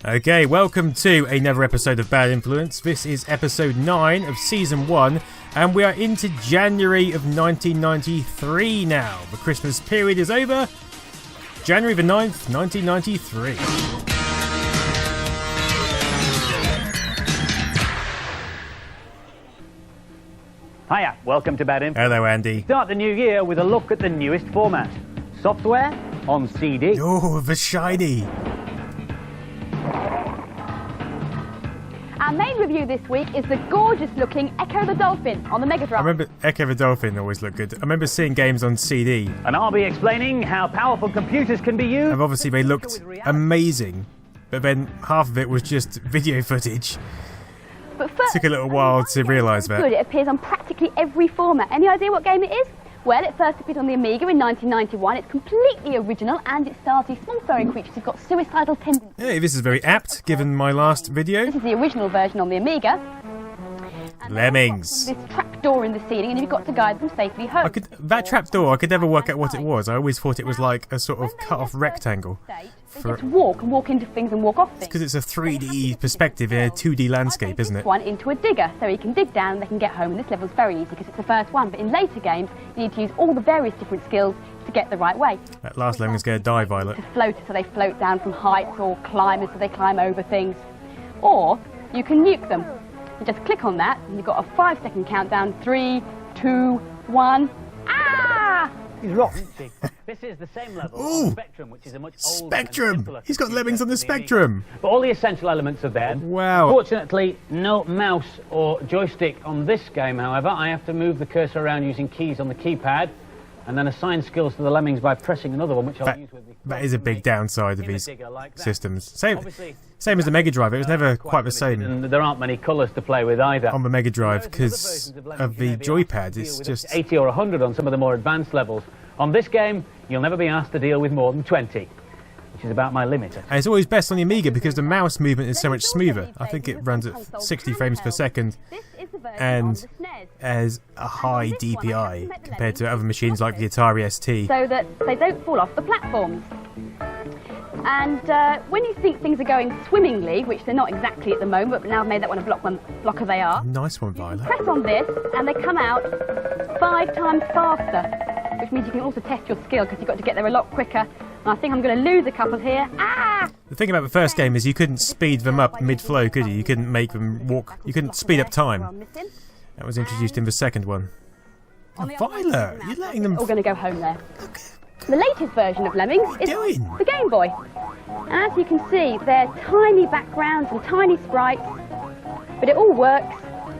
Okay, welcome to another episode of Bad Influence. This is episode 9 of season 1, and we are into January of 1993 now. The Christmas period is over. January the 9th, 1993. Hiya, welcome to Bad Influence. Hello, Andy. Start the new year with a look at the newest format. Software on CD. Oh, the shiny. Our main review this week is the gorgeous-looking Echo the Dolphin on the Mega Drive. I remember Echo the Dolphin always looked good. I remember seeing games on CD. And I'll be explaining how powerful computers can be used. And obviously they looked amazing, but then half of it was just video footage. But first, Took a little while to realise that. Good, it appears on practically every format. Any idea what game it is? Well, it first appeared on the Amiga in 1991. It's completely original, and it stars these small furry creatures who've got suicidal tendencies. Hey, this is very apt, given my last video. This is the original version on the Amiga. And Lemmings. This trapdoor in the ceiling, and you've got to guide them safely home. That trapdoor, I could never work out what it was. I always thought it was like a sort of cut-off rectangle. They just walk into things and walk off things. Because it's a 3D perspective in a 2D landscape, isn't it? One into a digger, so he can dig down and they can get home. And this level's very easy because it's the first one. But in later games, you need to use all the various different skills to get the right way. That last Lemmings going to die, Violet. To float, so they float down from heights, or climbers, so they climb over things. Or you can nuke them. You just click on that, and you've got a 5-second countdown. 3, 2, 1. Ah! He's wrong. This is the same level on Spectrum, which is a much older Spectrum! He's got Lemmings on the Spectrum! But all the essential elements are there. Wow. Fortunately, no mouse or joystick on this game, however. I have to move the cursor around using keys on the keypad, and then assign skills to the Lemmings by pressing another one, which I'll use with the... That is a big downside of these systems. Same as the Mega Drive, it was never quite the same. And there aren't many colours to play with either. On the Mega Drive, because of the joypad, it's just... 80 or 100 on some of the more advanced levels. On this game, you'll never be asked to deal with more than 20, which is about my limit. And it's always best on the Amiga because the mouse movement is so much smoother. I think it runs at 60 frames per second and has a high DPI compared to other machines like the Atari ST. So that they don't fall off the platforms. And when you think things are going swimmingly, which they're not exactly at the moment, but now I've made that one a blocker they are. Nice one, Violet. Press on this and they come out 5 times faster. Which means you can also test your skill because you've got to get there a lot quicker. And I think I'm going to lose a couple here. Ah! The thing about the first game is you couldn't speed them up mid-flow, could you? You couldn't make them walk. You couldn't speed up time. That was introduced in the second one. Oh, Violet, you're letting them... We're going to go home there. The latest version of Lemmings is the Game Boy. And as you can see, they're tiny backgrounds and tiny sprites, but it all works.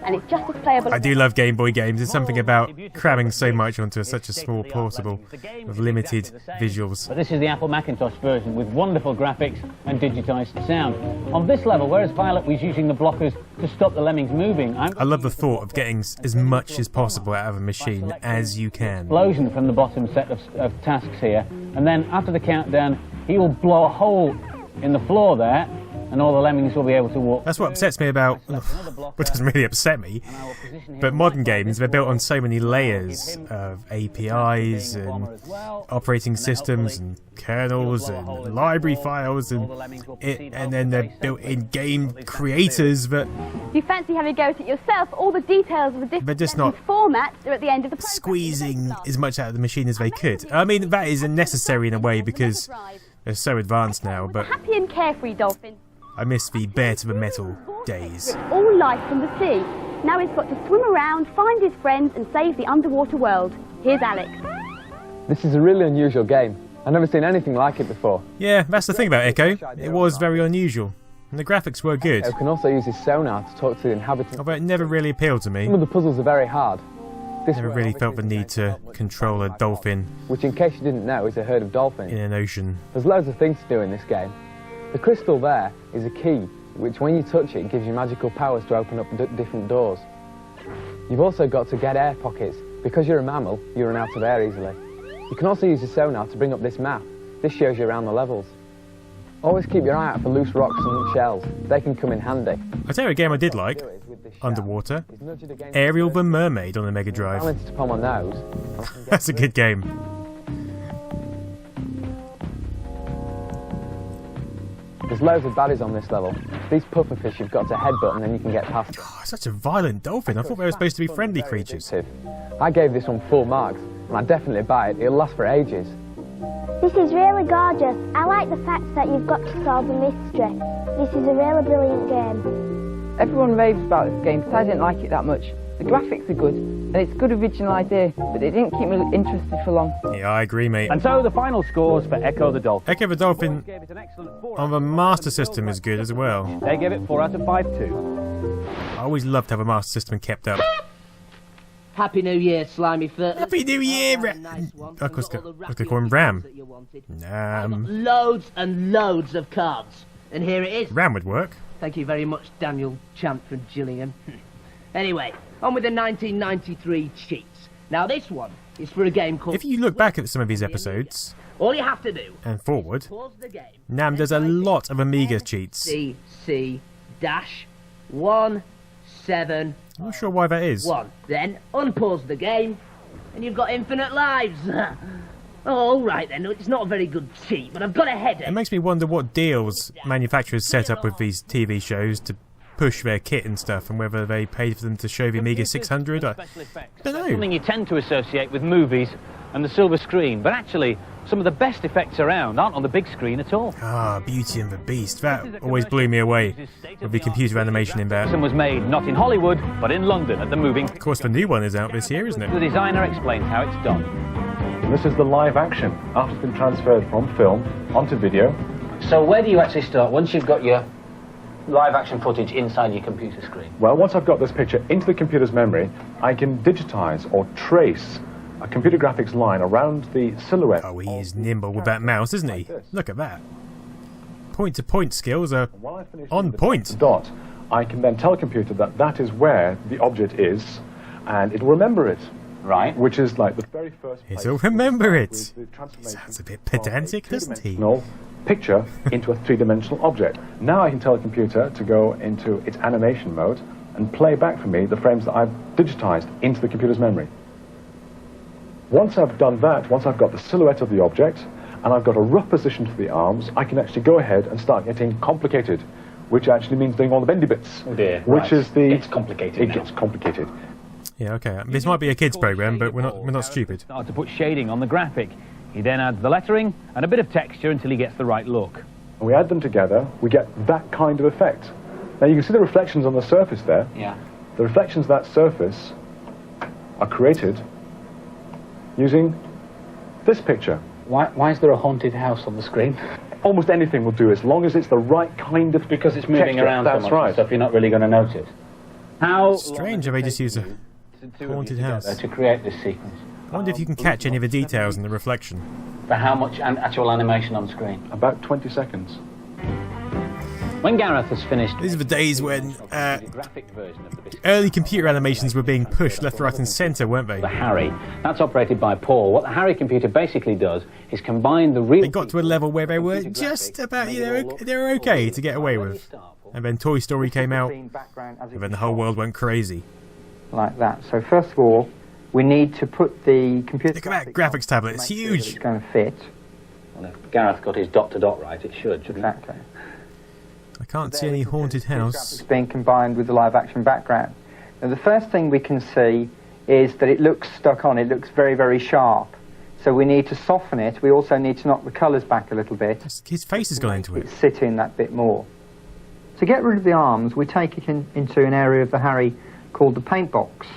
And it's just as playable. I do love Game Boy games. There's something about cramming so much onto such a small portable with limited visuals. But this is the Apple Macintosh version with wonderful graphics and digitised sound. On this level, whereas Violet was using the blockers to stop the Lemmings moving, I love the thought of getting as much as possible out of a machine as you can. Explosion from the bottom set of tasks here, and then after the countdown, he will blow a hole in the floor there. And all the Lemmings will be able to walk. That's what upsets me about, which doesn't really upset me, but modern games, they're built on so many layers of APIs and operating systems and kernels and library files and then they're built in game creators that... If you fancy having a go at it yourself, all the details of the different formats are at the end of the program. Squeezing as much out of the machine as they could. I mean, that is necessary in a way because they're so advanced now, but... Happy and carefree dolphin. I miss the bare to the metal days. All life from the sea. Now he's got to swim around, find his friends and save the underwater world. Here's Alex. This is a really unusual game. I've never seen anything like it before. Yeah, that's the thing about Echo. It was very unusual. And the graphics were good. Echo can also use his sonar to talk to the inhabitants. Although it never really appealed to me. Some of the puzzles are very hard. Never really felt the need to control a dolphin. Which, in case you didn't know, is a herd of dolphins. In an ocean. There's loads of things to do in this game. The crystal there is a key, which when you touch it gives you magical powers to open up different doors. You've also got to get air pockets. Because you're a mammal, you run out of air easily. You can also use your sonar to bring up this map. This shows you around the levels. Always keep your eye out for loose rocks and shells. They can come in handy. I tell you a game I did like, underwater, Ariel the Mermaid on the Mega Drive. Balanced upon my nose. That's a good game. The There's loads of baddies on this level. These pufferfish you've got to headbutt and then you can get past them. Oh, such a violent dolphin. I thought they were supposed to be friendly creatures. I gave this one 4 marks, and I'd definitely buy it. It'll last for ages. This is really gorgeous. I like the fact that you've got to solve a mystery. This is a really brilliant game. Everyone raves about this game, but I didn't like it that much. The graphics are good, and it's a good original idea, but it didn't keep me interested for long. Yeah, I agree, mate. And so the final scores for Echo the Dolphin. Echo the Dolphin Gave it an excellent 4 on the Master System is good as well. They gave it 4 out of 5 too. I always loved to have a Master System kept up. Happy New Year, slimy foot. Happy New Year, Nice one. I was going to call him Ram. Loads and loads of cards. And here it is. Ram would work. Thank you very much, Daniel Champ from Gillingham. Anyway, on with the 1993 cheats. Now this one is for a game called... If you look back at some of these episodes, all you have to do... and forward, pause the game. Nam does a lot of Amiga cheats. CC-171. I'm not sure why that is. Then unpause the game, and you've got infinite lives. All right then, it's not a very good cheat, but I've got a headache. It makes me wonder what deals manufacturers set up with these TV shows to push their kit and stuff, and whether they paid for them to show the Amiga 600. I don't know. Something you tend to associate with movies and the silver screen, but actually some of the best effects around aren't on the big screen at all. Ah, Beauty and the Beast. That always blew me away with the computer animation in that. It was made not in Hollywood, but in London at the moving. Of course, the new one is out this year, isn't The it? designer explains how it's done. This is the live action after it's been transferred from film onto video. So where do you actually start once you've got your live action footage inside your computer screen? Well, once I've got this picture into the computer's memory, I can digitize or trace a computer graphics line around the silhouette. Oh, he is nimble with that mouse, isn't he? Look at that. Point-to-point skills are on point. Dot. I can then tell a computer that that is where the object is, and it'll remember it. Right. Which is like the very first place. It'll remember it. with the transformation Sounds a bit pedantic, doesn't he? two-dimensional picture into a three-dimensional object. Now I can tell a computer to go into its animation mode and play back for me the frames that I've digitized into the computer's memory. Once I've done that, once I've got the silhouette of the object and I've got a rough position for the arms, I can actually go ahead and start getting complicated, which actually means doing all the bendy bits. Oh dear. Which is the... It's complicated It now. gets complicated. Yeah, okay. This might be a kids' program, but we're not stupid. Start to put shading on the graphic. He then adds the lettering and a bit of texture until he gets the right look. And we add them together, we get that kind of effect. Now you can see the reflections on the surface there. Yeah. The reflections of that surface are created using this picture. Why is there a haunted house on the screen? Almost anything will do as long as it's the right kind of Because it's moving texture. around That's so much right. and stuff, you're not really going to notice. How Strange how they just use a haunted house. to create this sequence? I wonder if you can catch any of the details in the reflection. For how much actual animation on screen? About 20 seconds. When Gareth has finished... These are the days when the graphic version of the early computer animations were being pushed left, right and centre, weren't they? The Harry. That's operated by Paul. What the Harry computer basically does is combine the real... They got to a level where they were just about, you know, they were okay to get away with. And then Toy Story came out, and then the whole world went crazy. Like that. So first of all, we need to put the computer... Look at that graphics tablet, it's huge. It's going to fit. Well, if Gareth got his dot to dot right, it shouldn't it? Exactly. I can't see any haunted house. It's being combined with the live action background. Now the first thing we can see is that it looks stuck on, it looks very, very sharp. So we need to soften it. We also need to knock the colours back a little bit. His face has gone into it. Sit in that bit more. To get rid of the arms, we take it into an area of the Harry called the paint box,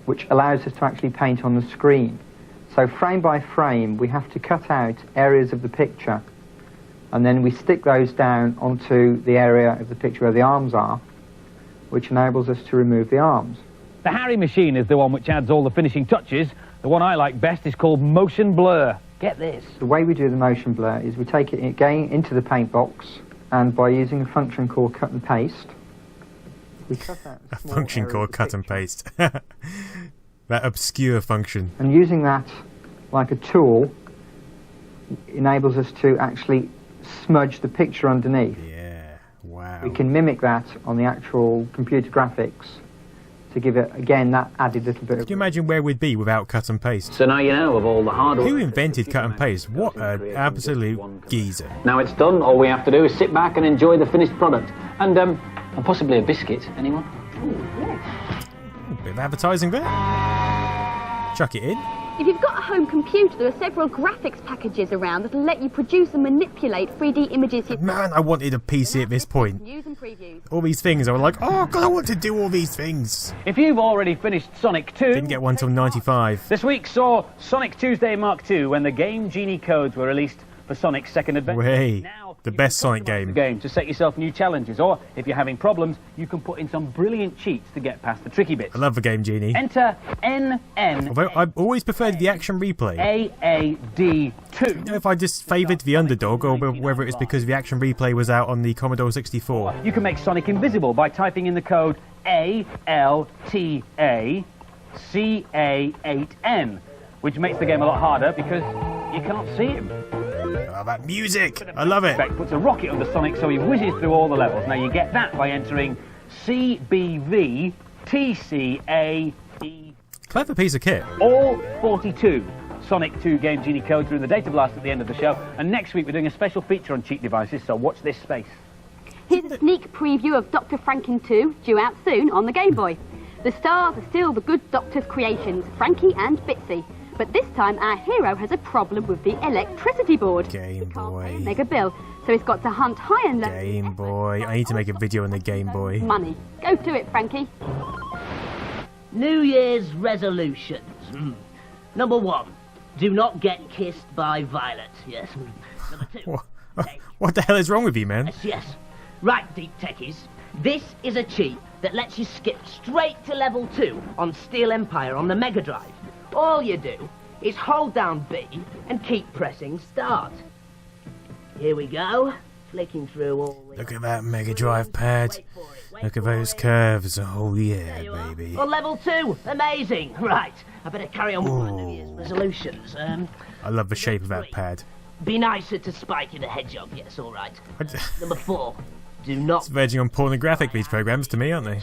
which allows us to actually paint on the screen. So frame by frame, we have to cut out areas of the picture, and then we stick those down onto the area of the picture where the arms are, which enables us to remove the arms. The Harry machine is the one which adds all the finishing touches. The one I like best is called motion blur. Get this. The way we do the motion blur is we take it again into the paint box, and by using a function called cut and paste, we cut out A function called cut and paste. That obscure function. And using that like a tool enables us to actually smudge the picture underneath. Yeah, wow. We can mimic that on the actual computer graphics to give it, again, that added little bit of... Can you imagine where we'd be without cut and paste? So now you know of all the hardware. Who invented cut and paste? What an absolute geezer. Now it's done, all we have to do is sit back and enjoy the finished product. And possibly a biscuit. Anyone? Bit of advertising there. Chuck it in. If you've got a home computer, there are several graphics packages around that'll let you produce and manipulate 3D images. Man, I wanted a PC at this point. News and previews. All these things, I was like, oh god, I want to do all these things. If you've already finished Sonic 2... Didn't get one till 95. This week saw Sonic Tuesday Mark II when the Game Genie codes were released for Sonic's second adventure. Way, the best Sonic game. To set yourself new challenges, or if you're having problems, you can put in some brilliant cheats to get past the tricky bits. I love the Game Genie. Enter NN. Although I've always preferred the action replay. AAD2. I don't know if I just favoured the underdog or whether it's because the action replay was out on the Commodore 64. You can make Sonic invisible by typing in the code ALTACA8N, which makes the game a lot harder because you cannot see him. Oh, that music! I love it! Puts a rocket under Sonic so he whizzes through all the levels. Now you get that by entering CBVTCAE. Clever piece of kit. All 42 Sonic 2 Game Genie codes are in the data blast at the end of the show. And next week we're doing a special feature on cheat devices, so watch this space. Here's a sneak preview of Dr. Franken 2, due out soon on the Game Boy. The stars are still the good Doctor's creations, Frankie and Bitsy. But this time our hero has a problem with the electricity board. Game Boy. Mega bill, so he's got to hunt high and low. Game Boy. I need to make a video on the Game Boy. Money. Go to it, Frankie. New Year's resolutions. Number 1, do not get kissed by Violet. Yes. Number 2. What the hell is wrong with you, man? Yes. Right, Deep Techies. This is a cheat that lets you skip straight to level 2 on Steel Empire on the Mega Drive. All you do is hold down B and keep pressing start. Here we go. Flicking through all the... Look at that Mega Drive pad. Look at those curves. Oh yeah, baby. On level 2. Amazing. Right. I better carry on with my New Year's resolutions. I love the shape of that pad. Be nicer to Spikey the Hedgehog. Yes, all right. Number 4. Do not... It's verging on pornographic, these programs, to me, aren't they?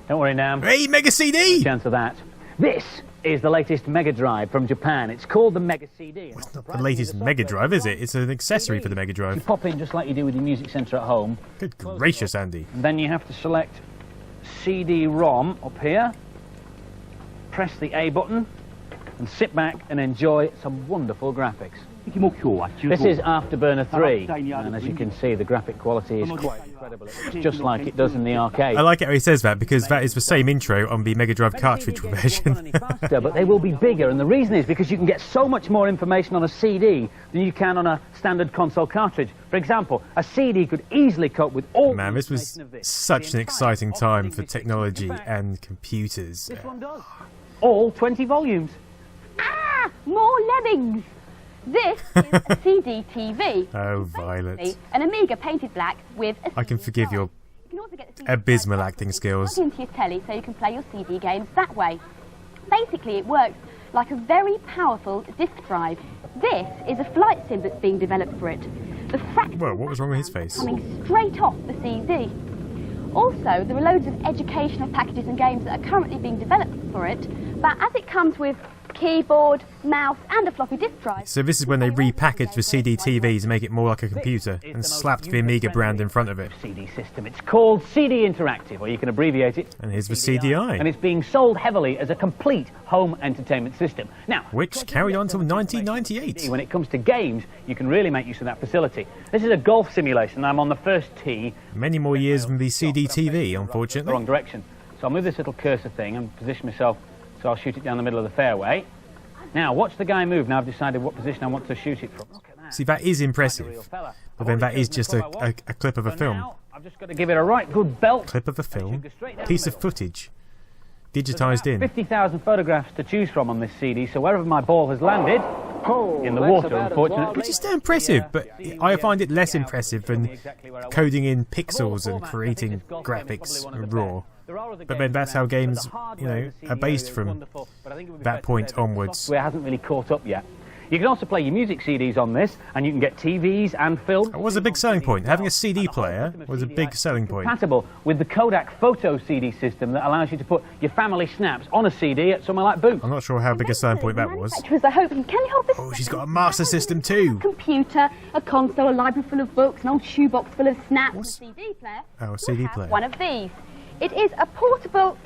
Don't worry, Nam. Hey, Mega CD! Chance of that. This is the latest Mega Drive from Japan. It's called the Mega CD. Well, it's not the latest Mega Drive, is it? It's an accessory for the Mega Drive. You pop in just like you do with your music centre at home. Good gracious, Andy. And then you have to select CD-ROM up here. Press the A button and sit back and enjoy some wonderful graphics. This is Afterburner 3, and as you can see, the graphic quality is quite incredible. It's just like it does in the arcade. I like it how he says that, because that is the same intro on the Mega Drive cartridge version. But they will be bigger, and the reason is because you can get so much more information on a CD than you can on a standard console cartridge. For example, a CD could easily cope with all... Man, this was such an exciting time for technology and computers. This one does. All 20 volumes. Ah! More Lemmings! This is a CDTV. Oh, Violet. An Amiga painted black with a... I can forgive your You can also get the CD abysmal acting skills. plug into your telly so you can play your CD games that way. Basically, it works like a very powerful disk drive. This is a flight sim that's being developed for it. The fractal Well, what was wrong with his face? coming straight off the CD. Also, there are loads of educational packages and games that are currently being developed for it, but as it comes with keyboard, mouse and a floppy disk drive... So this is when they repackaged the CD-TV to make it more like a computer and slapped the Amiga brand in front of it. CD system. It's called CD Interactive, or you can abbreviate it. And here's the CDi. And it's being sold heavily as a complete home entertainment system. Now, which carried on till 1998. When it comes to games, you can really make use of that facility. This is a golf simulation. I'm on the first tee. Many more years than the CD-TV, unfortunately. Wrong direction. So I'll move this little cursor thing and position myself so I'll shoot it down the middle of the fairway. Now, watch the guy move. Now I've decided what position I want to shoot it from. Look at that. See, that is impressive. But then that is just a clip of a film. Now, I've just got to give it a right good belt. Clip of a film? Piece of footage. Digitised in. 50,000 photographs to choose from on this CD, so wherever my ball has landed, in the water, unfortunately. Which is still impressive, but I find it less impressive than coding in pixels and creating graphics raw. But then that's how games, you know, are based from that point onwards. Software hasn't really caught up yet. You can also play your music CDs on this, and you can get TVs and film. That was a big selling point. Having a CD player was a big selling point. Compatible with the Kodak Photo CD system that allows you to put your family snaps on a CD at somewhere like Boots. I'm not sure how big a selling point that was. I hope can you hold this? Oh, she's got a Master System too. Computer, a console, a library full of books, an old shoebox full of snaps, a CD player. Oh, a CD player. One of these. It is a portable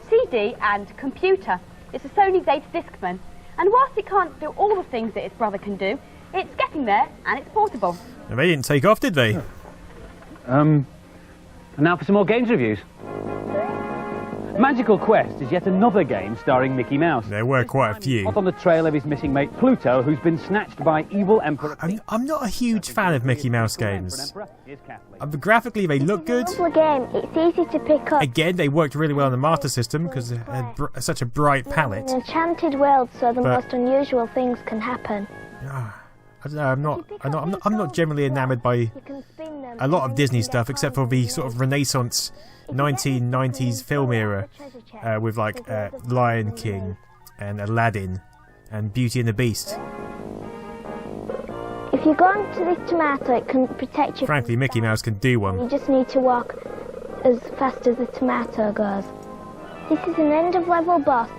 CD and computer. It's a Sony Data Discman. And whilst it can't do all the things that its brother can do, it's getting there and it's portable. And they didn't take off, did they? And now for some more games reviews. Magical Quest is yet another game starring Mickey Mouse. There were quite a few. Hot on the trail of his missing mate Pluto, who's been snatched by evil Emperor. I'm not a huge fan of Mickey Mouse games. Graphically, they look good. It's a game. It's easy to pick up. Again, they worked really well on the Master System because it had such a bright palette. An enchanted world, so the most unusual things can happen. I don't know. I'm not generally enamoured by a lot of Disney stuff, except for the sort of Renaissance 1990s film era with like Lion King and Aladdin and Beauty and the Beast. If you go onto this tomato, it can protect you. Frankly, Mickey Mouse can do one. You just need to walk as fast as the tomato goes. This is an end of level boss.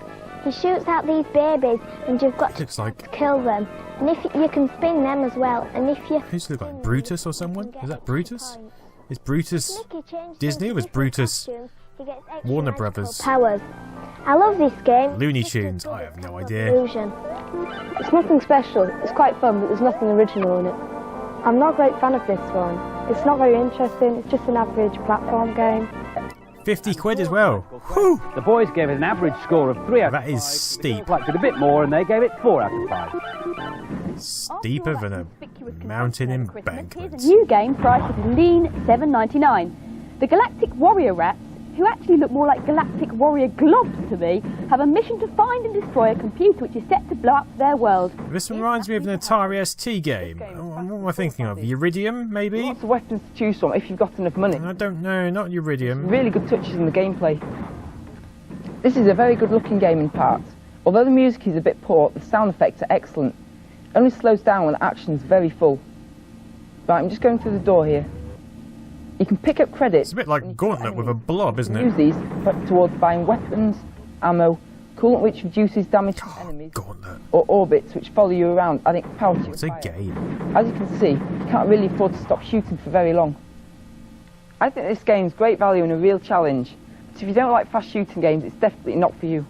He shoots out these babies, and you've got to kill them. And if you can spin them as well, and if you... Who's look like Brutus or someone? Is that Brutus? Is Brutus Disney or is Brutus Warner Brothers? Powers. I love this game. Looney Tunes. I have no idea. Illusion. It's nothing special. It's quite fun, but there's nothing original in it. I'm not a great fan of this one. It's not very interesting. It's just an average platform game. 50 quid as well. Whew. The boys gave it an average score of 3 out of 5. That is steep. Liked it a bit more, and they gave it 4 out of 5. Steeper than a mountain embankment. Here's a new game priced at a lean $7.99. The Galactic Warrior Rats, who actually look more like Galactic Warrior Globs to me, have a mission to find and destroy a computer which is set to blow up their world. This reminds me of an Atari ST game. What am I thinking of? Iridium, maybe? Lots of weapons to choose from if you've got enough money. I don't know, not Iridium. Really good touches in the gameplay. This is a very good looking game in parts. Although the music is a bit poor, the sound effects are excellent. It only slows down when the action's very full. Right, I'm just going through the door here. You can pick up credits. It's a bit like Gauntlet with a blob, isn't it? Use these towards buying weapons, ammo, coolant which reduces damage to enemies, Gauntlet. or orbits which follow you around, adding power to your It's a fire. game. As you can see, you can't really afford to stop shooting for very long. I think this game's great value and a real challenge. But if you don't like fast shooting games, it's definitely not for you.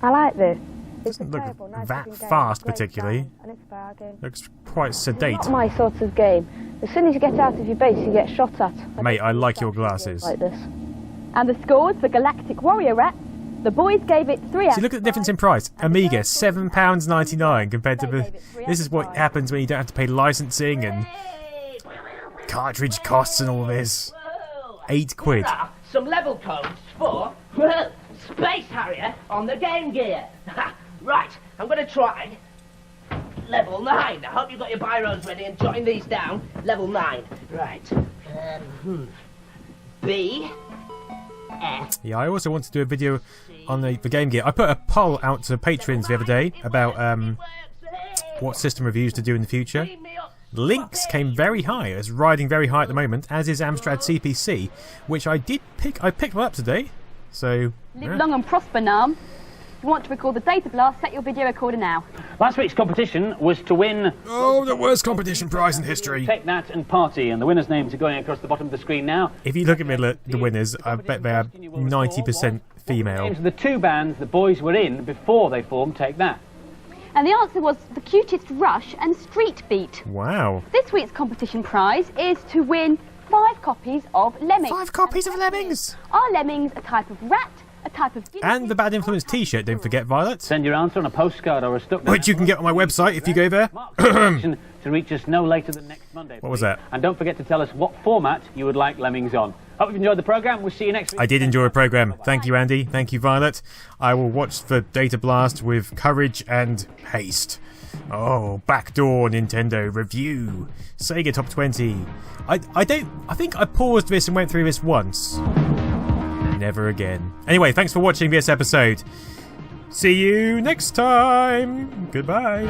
I like this. It doesn't look that fast, particularly. Looks quite sedate. Not my sort of game. As soon as you get out of your base, you get shot at. Mate, I like your glasses. Like this. And the scores for Galactic Warrior Rats, the boys gave it 3 out See, look at the difference in price. Amiga, £7.99 compared to the... This is what happens when you don't have to pay licensing and cartridge costs and all this. 8 quid. Some level codes for Space Harrier on the Game Gear. Right, I'm going to try level 9. I hope you've got your biros ready and jotting these down. Level 9. Right. B. F. Yeah, I also want to do a video on the Game Gear. I put a poll out to patrons the other day about what system reviews to do in the future. Lynx came very high. It's riding very high at the moment, as is Amstrad CPC, which I did pick. I picked one up today. So Live long and prosper, Nam. If you want to record the data blast, set your video recorder now. Last week's competition was to win... Oh, the worst competition prize in history. Take That and Party, and the winners' names are going across the bottom of the screen now. If you look at the winners, I bet they are 90% female. Names of the 2 bands the boys were in before they formed Take That. And the answer was The Cutest Rush and Street Beat. Wow. This week's competition prize is to win 5 copies of Lemmings. 5 copies of Lemmings? Are Lemmings a type of rat, a type of... And the Bad Influence t-shirt, don't forget, Violet. Send your answer on a postcard or a stuck note. Which you can get on my website if you go there. To reach us no later than next Monday. What was that? And don't forget to tell us what format you would like Lemmings on. Hope you've enjoyed the programme. We'll see you next week. I did enjoy the programme. Thank you, Andy. Thank you, Violet. I will watch the Data Blast with courage and haste. Oh, Backdoor Nintendo Review. Sega Top 20. I think I paused this and went through this once. Never again. Anyway, thanks for watching this episode. See you next time. Goodbye.